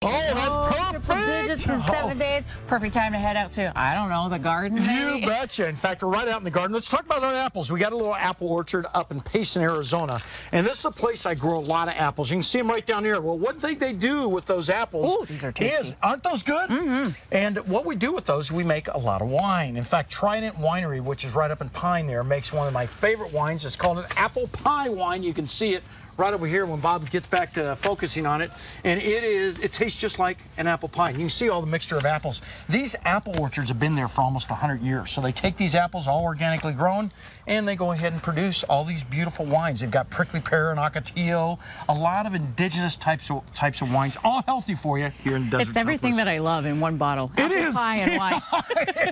Oh, that's Triple digits in perfect. 7 days. Perfect time to head out to, I don't know, the garden maybe? You betcha. In fact, we're right out in the garden. Let's talk about our apples. We got a little apple orchard up in Payson, Arizona. And this is a place I grow a lot of apples. You can see them right down here. Well, one thing they do with those apples Ooh, these are tasty. aren't those good? Mm-hmm. And what we do with those, we make a lot of wine. In fact, Trident Winery, which is right up in Pine there, makes one of my favorite wines. It's called an apple pie wine. You can see it right over here when Bob gets back to focusing on it. And it tastes just like an apple pie. You can see all the mixture of apples. These apple orchards have been there for almost 100 years. So they take these apples, all organically grown, and they go ahead and produce all these beautiful wines. They've got prickly pear and ocatillo, a lot of indigenous types of wines, all healthy for you here in the desert. It's everything Southwest. that I love in one bottle. It Apple is. pie and wine.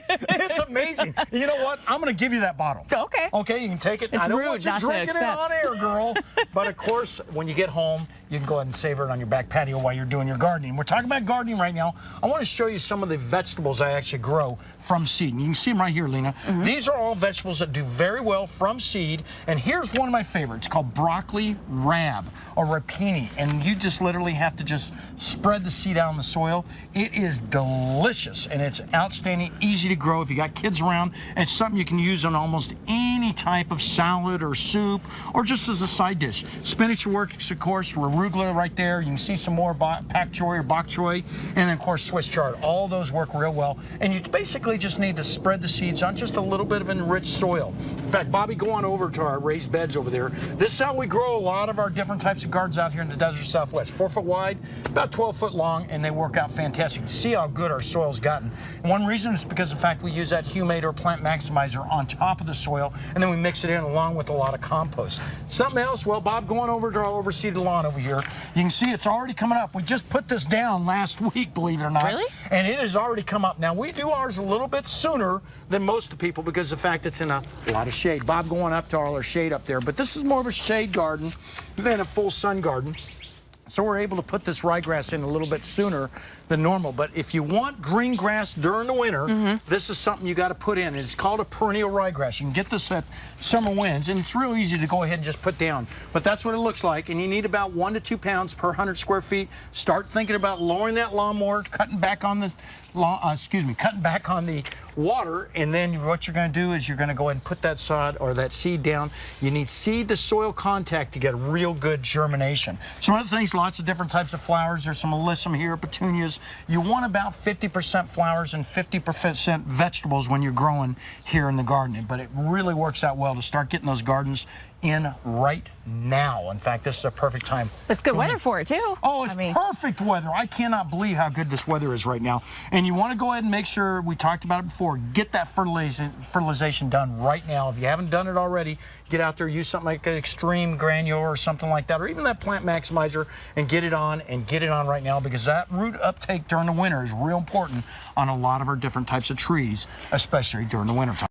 It's amazing. You know what? I'm going to give you that bottle. Okay. Okay, you can take it. It's I don't rude want you not to drinking it accept. on air, girl. But of course, when you get home, you can go ahead and savor it on your back patio while you're doing your gardening. We're talking about gardening right now. I want to show you some of the vegetables I actually grow from seed. And you can see them right here, Lena. Mm-hmm. These are all vegetables that do very well from seed. And here's one of my favorites called broccoli rab or rapini. And you just literally have to just spread the seed out on the soil. It is delicious and it's outstanding, easy to grow if you got kids around. And it's something you can use on almost any type of salad or soup or just as a side dish. Spinach works, of course, arugula right there. You can see some more pak choi or bok choy, and then of course Swiss chard. All those work real well, and you basically just need to spread the seeds on just a little bit of enriched soil. In fact, Bobby, go on over to our raised beds over there. This is how we grow a lot of our different types of gardens out here in the desert Southwest. 4 foot wide, about 12 foot long, and they work out fantastic. You can see how good our soil's gotten. And one reason is because, in fact, we use that Humate or plant maximizer on top of the soil, and then we mix it in along with a lot of compost. Something else, well, Bob, going over to our overseeded lawn over here, you can see it's already coming up. We just put this down last week, believe it or not. Really? And it has already come up. Now, we do ours a little bit sooner than most of the people because of the fact it's in a lot of shade. Bob going up to all our shade up there, but this is more of a shade garden than a full sun garden. So we're able to put this ryegrass in a little bit sooner than normal. But if you want green grass during the winter, this is something you got to put in. And it's called a perennial ryegrass. You can get this at Summer Winds, and it's real easy to go ahead and just put down. But that's what it looks like. And you need about 1 to 2 pounds per 100 square feet. Start thinking about lowering that lawnmower, cutting back on the cutting back on the water, and then what you're going to do is you're going to go ahead and put that sod or that seed down. You need seed to soil contact to get real good germination. Some other things, lots of different types of flowers. There's some alyssum here, petunias. You want about 50% flowers and 50% vegetables when you're growing here in the garden, but it really works out well to start getting those gardens in right now. In fact, this is a perfect time. It's good weather for it, too. Oh, it's perfect weather. I cannot believe how good this weather is right now. And you want to go ahead and make sure, we talked about it before, get that fertilization done right now. If you haven't done it already, get out there, use something like an Extreme Granule or something like that, or even that Plant Maximizer, and get it on right now, because that root uptake during the winter is real important on a lot of our different types of trees, especially during the winter time.